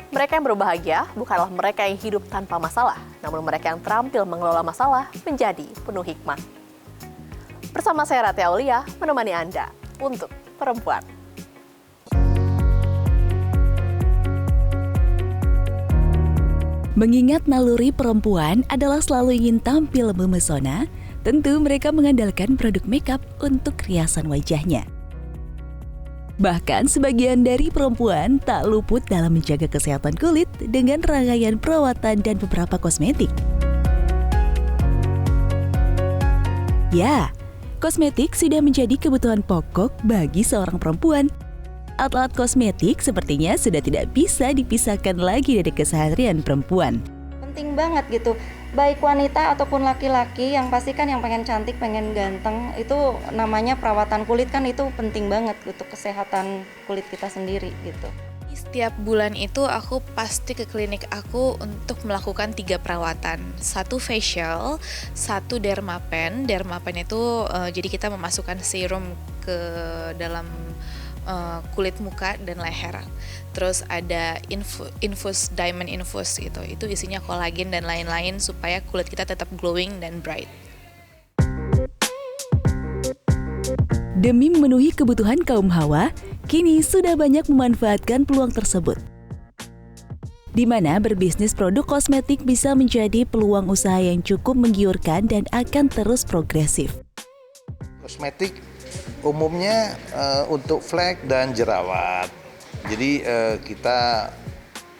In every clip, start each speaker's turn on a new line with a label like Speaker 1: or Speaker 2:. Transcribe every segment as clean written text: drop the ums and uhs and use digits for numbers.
Speaker 1: Mereka yang berbahagia bukanlah mereka yang hidup tanpa masalah, namun mereka yang terampil mengelola masalah menjadi penuh hikmah. Bersama saya Rati Aulia, menemani Anda untuk Perempuan.
Speaker 2: Mengingat naluri perempuan adalah selalu ingin tampil memesona, tentu mereka mengandalkan produk makeup untuk riasan wajahnya. Bahkan sebagian dari perempuan tak luput dalam menjaga kesehatan kulit dengan rangkaian perawatan dan beberapa kosmetik. Ya, kosmetik sudah menjadi kebutuhan pokok bagi seorang perempuan. Alat-alat kosmetik sepertinya sudah tidak bisa dipisahkan lagi dari keseharian perempuan.
Speaker 3: Penting banget gitu, baik wanita ataupun laki-laki yang pasti kan yang pengen cantik, pengen ganteng, itu namanya perawatan kulit kan itu penting banget untuk kesehatan kulit kita sendiri gitu.
Speaker 4: Setiap bulan itu aku pasti ke klinik aku untuk melakukan 3 perawatan. 1 facial, 1 dermapen. Dermapen itu jadi kita memasukkan serum ke dalam kulit muka dan leher. Terus ada diamond infuse gitu. Itu isinya kolagen dan lain-lain supaya kulit kita tetap glowing dan bright.
Speaker 2: Demi memenuhi kebutuhan kaum hawa, kini sudah banyak memanfaatkan peluang tersebut. Di mana berbisnis produk kosmetik bisa menjadi peluang usaha yang cukup menggiurkan dan akan terus progresif.
Speaker 5: Kosmetik umumnya untuk flek dan jerawat. Jadi kita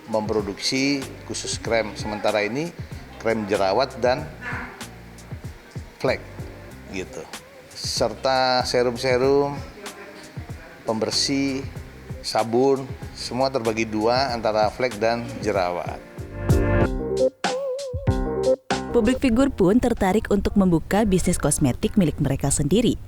Speaker 5: memproduksi khusus krem sementara ini krem jerawat dan flek gitu. Serta serum-serum, pembersih, sabun, semua terbagi 2 antara flek dan jerawat.
Speaker 2: Publik figur pun tertarik untuk membuka bisnis kosmetik milik mereka sendiri.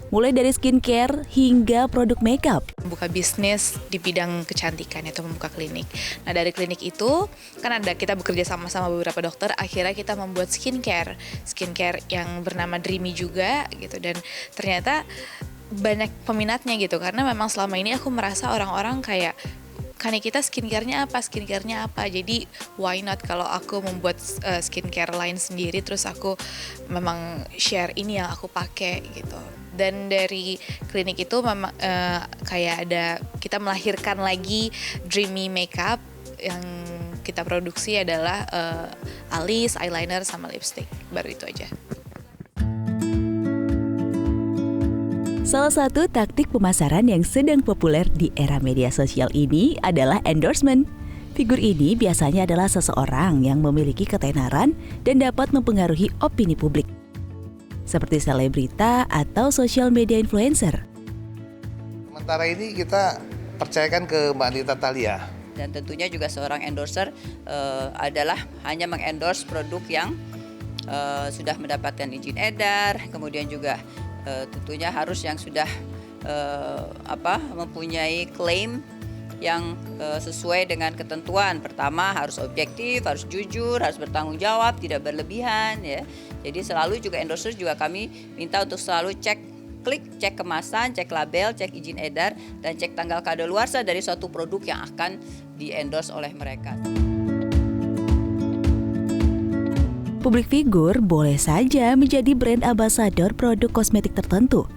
Speaker 2: Mulai dari skincare hingga produk makeup.
Speaker 4: Buka bisnis di bidang kecantikan atau membuka klinik. Nah dari klinik itu kan kita bekerja sama beberapa dokter. Akhirnya kita membuat skincare yang bernama Dreamy juga gitu. Dan ternyata banyak peminatnya gitu. Karena memang selama ini aku merasa orang-orang kayak kita skincare-nya apa, jadi why not kalau aku membuat skincare lain sendiri, terus aku memang share ini yang aku pakai gitu. Dan dari klinik itu memang kayak kita melahirkan lagi Dreamy Makeup yang kita produksi adalah alis, eyeliner, sama lipstick, baru itu aja.
Speaker 2: Salah satu taktik pemasaran yang sedang populer di era media sosial ini adalah endorsement. Figur ini biasanya adalah seseorang yang memiliki ketenaran dan dapat mempengaruhi opini publik, seperti selebrita atau social media influencer.
Speaker 5: Sementara ini kita percayakan ke Mbak Anita Thalia.
Speaker 6: Dan tentunya juga seorang endorser adalah hanya mengendorse produk yang sudah mendapatkan izin edar, kemudian juga tentunya harus yang sudah mempunyai klaim yang sesuai dengan ketentuan. Pertama harus objektif, harus jujur, harus bertanggung jawab, tidak berlebihan ya. Jadi selalu juga endorser juga kami minta untuk selalu cek kemasan, cek label, cek izin edar, dan cek tanggal kadaluarsa dari suatu produk yang akan di-endorse oleh mereka.
Speaker 2: Publik figur boleh saja menjadi brand ambassador produk kosmetik tertentu.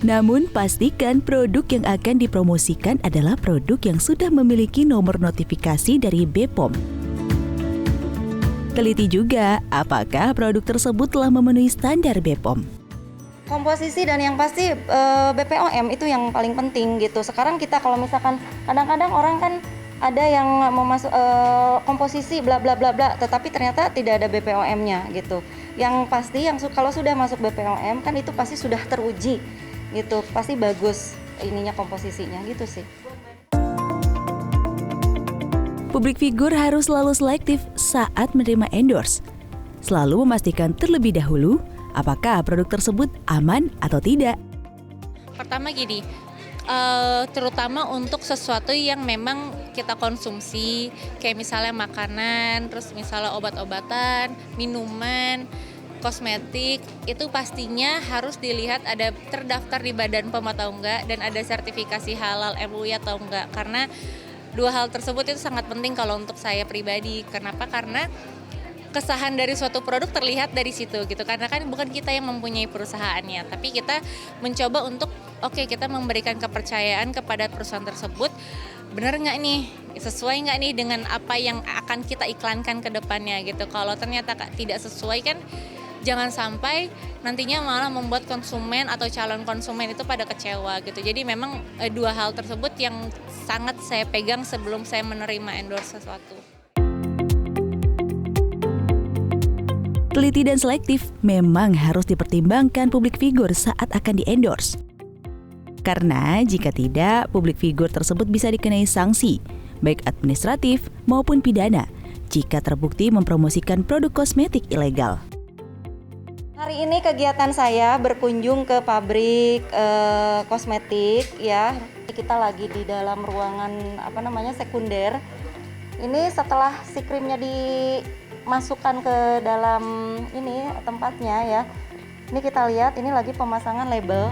Speaker 2: Namun pastikan produk yang akan dipromosikan adalah produk yang sudah memiliki nomor notifikasi dari BPOM. Teliti juga apakah produk tersebut telah memenuhi standar BPOM.
Speaker 3: Komposisi dan yang pasti BPOM itu yang paling penting gitu. Sekarang kita kalau misalkan kadang-kadang orang kan ada yang mau masuk komposisi bla bla bla bla, tetapi ternyata tidak ada BPOM-nya gitu. Yang pasti kalau sudah masuk BPOM kan itu pasti sudah teruji gitu, pasti bagus ininya komposisinya gitu sih.
Speaker 2: Publik figur harus selalu selektif saat menerima endorse. Selalu memastikan terlebih dahulu apakah produk tersebut aman atau tidak.
Speaker 7: Pertama gini, terutama untuk sesuatu yang memang kita konsumsi, kayak misalnya makanan, terus misalnya obat-obatan, minuman, kosmetik, itu pastinya harus dilihat ada terdaftar di Badan POM atau enggak, dan ada sertifikasi halal MUI atau enggak. Karena dua hal tersebut itu sangat penting kalau untuk saya pribadi. Kenapa? Karena kesahan dari suatu produk terlihat dari situ gitu, karena kan bukan kita yang mempunyai perusahaannya, tapi kita mencoba untuk kita memberikan kepercayaan kepada perusahaan tersebut, benar nggak nih, sesuai nggak nih dengan apa yang akan kita iklankan ke depannya gitu. Kalau ternyata tidak sesuai kan jangan sampai nantinya malah membuat konsumen atau calon konsumen itu pada kecewa gitu. Jadi memang dua hal tersebut yang sangat saya pegang sebelum saya menerima endorse sesuatu.
Speaker 2: Teliti dan selektif memang harus dipertimbangkan publik figur saat akan di-endorse. Karena jika tidak, publik figur tersebut bisa dikenai sanksi, baik administratif maupun pidana, jika terbukti mempromosikan produk kosmetik ilegal.
Speaker 3: Hari ini kegiatan saya berkunjung ke pabrik kosmetik ya. Kita lagi di dalam ruangan sekunder. Ini setelah si krimnya dimasukkan ke dalam ini tempatnya ya. Ini kita lihat, ini lagi pemasangan label.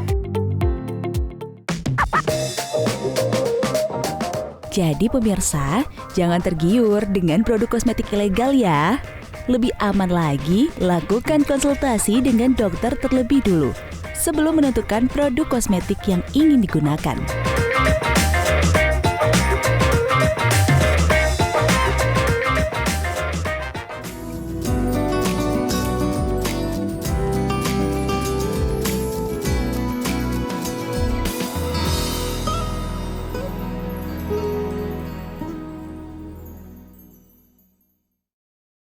Speaker 2: Jadi pemirsa, jangan tergiur dengan produk kosmetik ilegal ya. Lebih aman lagi, lakukan konsultasi dengan dokter terlebih dulu sebelum menentukan produk kosmetik yang ingin digunakan.